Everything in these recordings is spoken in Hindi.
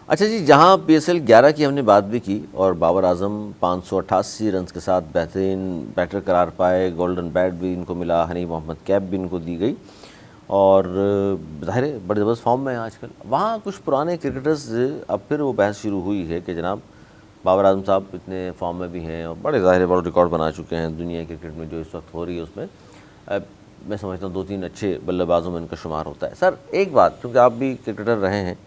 अच्छा जी, जहां PSL 11 की हमने बात भी की और बाबर आजम 588 रन के साथ बेहतरीन बैटर करार पाए, गोल्डन बैट भी इनको मिला, हनी मोहम्मद कैप भी इनको दी गई और ज़ाहिर है बड़े ज़बरदस्त फॉर्म में है आजकल। वहाँ कुछ पुराने क्रिकेटर्स, अब फिर वो बहस शुरू हुई है कि जनाब बाबर आजम साहब इतने फॉर्म में भी हैं और बड़े ज़ाहिर बड़ा रिकॉर्ड बना चुके हैं दुनिया क्रिकेट में जो इस वक्त हो रही है उसमें। मैं समझता हूँ 2-3 अच्छे बल्लेबाजों में इनका शुमार होता है। सर एक बात, क्योंकि आप भी क्रिकेटर रहे हैं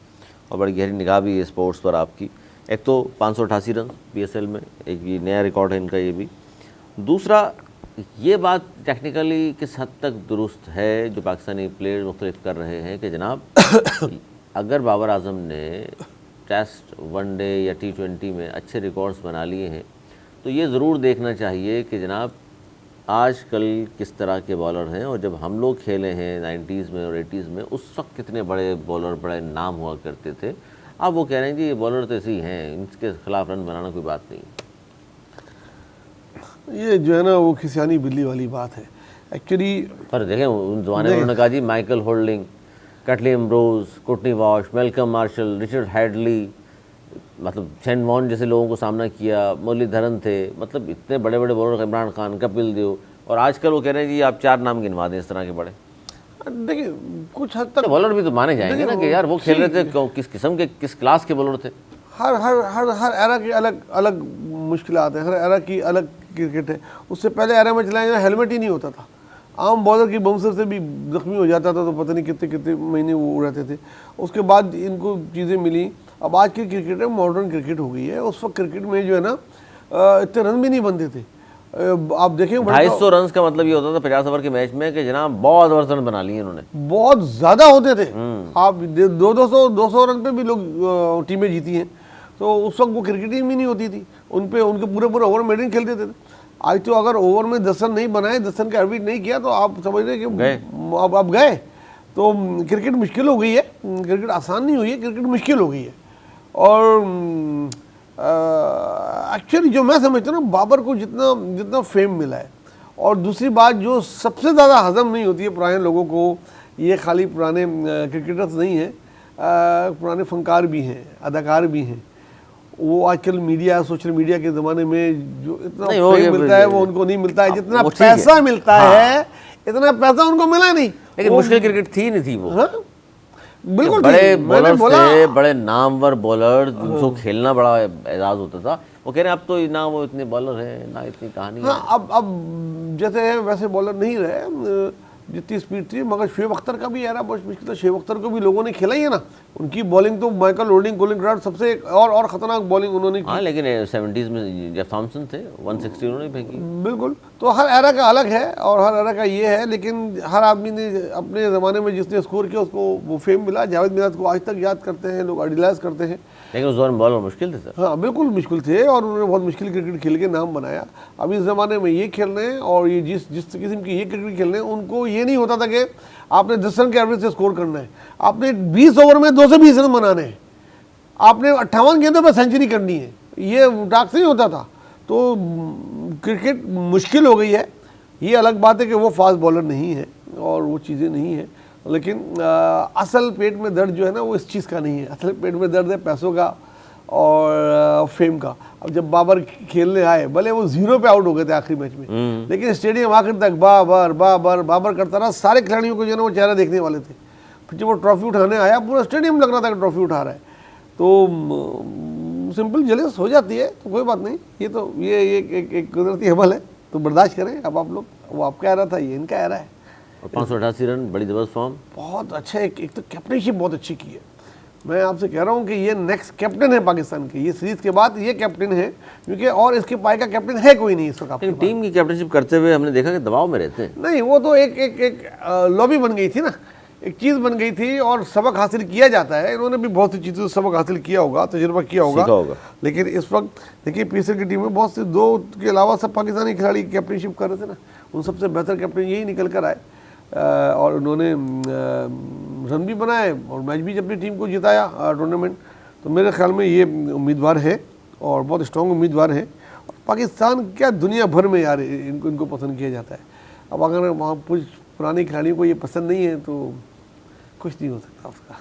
और बड़ी गहरी निगाह भी है स्पोर्ट्स पर आपकी, एक तो 588 रन PSL में, एक ये नया रिकॉर्ड है इनका ये भी, दूसरा ये बात टेक्निकली किस हद तक दुरुस्त है जो पाकिस्तानी प्लेयर मुख्तलिफ कर रहे हैं कि जनाब अगर बाबर आजम ने टेस्ट, वनडे या T20 में अच्छे रिकॉर्ड्स बना लिए हैं तो ये ज़रूर देखना चाहिए कि जनाब आजकल किस तरह के बॉलर हैं और जब हम लोग खेले हैं 90s में और 80s में उस वक्त कितने बड़े बॉलर, बड़े नाम हुआ करते थे। अब वो कह रहे हैं जी ये बॉलर तो ऐसे ही हैं, इनके खिलाफ रन बनाना कोई बात नहीं। ये जो है ना वो खिसियानी बिल्ली वाली बात है एक्चुअली। पर देखें उन ज़माने में उन्होंने कहा जी Michael Holding, Curtly Ambrose, Courtney Walsh, Malcolm Marshall, Richard Hadlee, मतलब शेन वॉर्न जैसे लोगों को सामना किया, मुरलीधरन थे, मतलब इतने बड़े बड़े बॉलर, इमरान खान, कपिल देव, और आजकल वो कह रहे हैं जी आप 4 नाम गिनवा दें इस तरह के बड़े। देखिए कुछ हद तक बॉलर भी तो माने जाएंगे ना कि यार वो खेल रहे थे, किस किस्म के, किस क्लास के बॉलर थे। हर हर हर हर एरा की अलग अलग मुश्किलात हैं, हर एरा की अलग क्रिकेट है। उससे पहले एरा में चलाया जाए हेलमेट ही नहीं होता था, आम बॉलर की बमसर से भी जख्मी हो जाता था तो पता नहीं कितने कितने महीने वो रहते थे। उसके बाद इनको चीज़ें मिली। अब आज की क्रिकेट है मॉडर्न क्रिकेट हो गई है। उस वक्त क्रिकेट में जो है ना इतने रन भी नहीं बनते थे। आप देखें 250 रन का मतलब ये होता था 50 ओवर के मैच में कि जनाब बहुत ज़बरदस्त रन बना लिए इन्होंने, बहुत ज़्यादा होते थे। आप 200 रन पे भी लोग टीमें जीती हैं। तो उस वक्त वो क्रिकेटिंग भी नहीं होती थी, उन पे उनके पूरे पूरे ओवर मेडिन खेलते थे। आज तो अगर ओवर में 10 रन नहीं बनाए, 10 रन का एवरेज नहीं किया तो आप समझ रहे कि अब गए। तो क्रिकेट मुश्किल हो गई है, क्रिकेट आसान नहीं हुई है, क्रिकेट मुश्किल हो गई है। और एक्चुअली जो मैं समझता हूँ ना, बाबर को जितना जितना फेम मिला है, और दूसरी बात जो सबसे ज़्यादा हजम नहीं होती है पुराने लोगों को, ये खाली पुराने क्रिकेटर्स नहीं हैं, पुराने फनकार भी हैं, अदाकार भी हैं। वो आजकल मीडिया, सोशल मीडिया के ज़माने में जो इतना फेम मिलता है वो उनको नहीं मिलता है, जितना पैसा मिलता है इतना पैसा उनको मिला नहीं। लेकिन मुश्किल क्रिकेट थी नहीं थी वो। हाँ बिल्कुल, बड़े बॉलर थे, बड़े नामवर बॉलर जो खेलना बड़ा एजाज होता था, वो कह रहे हैं अब तो ना वो इतने बॉलर हैं ना इतनी कहानी है। अब जैसे वैसे बॉलर नहीं रहे जितनी स्पीड थी। मगर शुएब अख्तर का भी एरा बहुत मुश्किल था। शुएब अख्तर को भी लोगों ने खेला ही है ना, उनकी बॉलिंग तो माइकल होल्डिंग, कोलिन ग्रांट सबसे और खतरनाक बॉलिंग उन्होंने की। हाँ लेकिन 70s में जेफ थॉम्सन थे, 160 उन्होंने फेंकी। बिल्कुल, तो हर एरा का अलग है और हर एरा का ये है। लेकिन हर आदमी ने अपने ज़माने में जिसने स्कोर किया उसको वो फेम मिला। जावेद मिराज को आज तक याद करते हैं लोग, आइडियलाइज करते हैं। लेकिन उस दौर में बॉलर मुश्किल थे सर। हाँ बिल्कुल मुश्किल थे और उन्होंने बहुत मुश्किल क्रिकेट खेल के नाम बनाया। अब इस ज़माने में ये खेल रहे हैं और ये जिस जिस किस्म की ये क्रिकेट खेल रहे हैं, उनको ये नहीं होता था कि आपने 10 रन के एवरेज से स्कोर करना है, आपने 20 ओवर में 220 रन बनाने हैं, आपने 58 गेंदों पर सेंचुरी करनी है। ये टास्क नहीं होता था। तो क्रिकेट मुश्किल हो गई है। ये अलग बात है कि वो फास्ट बॉलर नहीं है और वो चीज़ें नहीं है, लेकिन असल पेट में दर्द जो है ना वो इस चीज़ का नहीं है। असल पेट में दर्द है पैसों का और फेम का। अब जब बाबर खेलने आए, भले वो 0 पे आउट हो गए थे आखिरी मैच में, लेकिन स्टेडियम आखिर तक बाबर बाबर बाबर करता रहा। सारे खिलाड़ियों को जो है ना वो चेहरा देखने वाले थे। फिर जब वो ट्रॉफी उठाने आया, पूरा स्टेडियम लग रहा था कि ट्रॉफी उठा रहा है। तो सिंपल जलेस हो जाती है, तो कोई बात नहीं। ये तो ये एक कुदरती अमल है, तो बर्दाश्त करें। अब आप लोग, वो आपका एरा था, ये इनका एरा है। 588 रन, बड़ी जबरदस्त फॉर्म, बहुत अच्छा। एक तो कैप्टनशिप बहुत अच्छी की है। मैं आपसे कह रहा हूँ कि ये नेक्स्ट कैप्टन है पाकिस्तान के। ये सीरीज के बाद ये कैप्टन है, क्योंकि और इसके पाए का कैप्टन है कोई नहीं इस वक्त। टीम की कैप्टनशिप करते हुए हमने देखा कि दबाव में रहते हैं। नहीं, वो तो एक लॉबी बन गई थी ना, एक चीज़ बन गई थी और सबक हासिल किया जाता है। इन्होंने भी बहुत सी चीज़ों से सबक हासिल किया होगा, तजुर्बा किया होगा। लेकिन इस वक्त देखिए PSL की टीम में बहुत से 2 के अलावा सब पाकिस्तानी खिलाड़ी कैप्टनशिप कर रहे थे ना। उन सबसे बेहतर कैप्टन यही निकल कर आए और उन्होंने रन भी बनाए और मैच भी अपनी टीम को जिताया टूर्नामेंट। तो मेरे ख्याल में ये उम्मीदवार है और बहुत स्ट्रॉन्ग उम्मीदवार है। पाकिस्तान क्या दुनिया भर में यार इनको पसंद किया जाता है। अब अगर वहाँ कुछ पुराने खिलाड़ियों को ये पसंद नहीं है तो कुछ नहीं हो सकता उसका।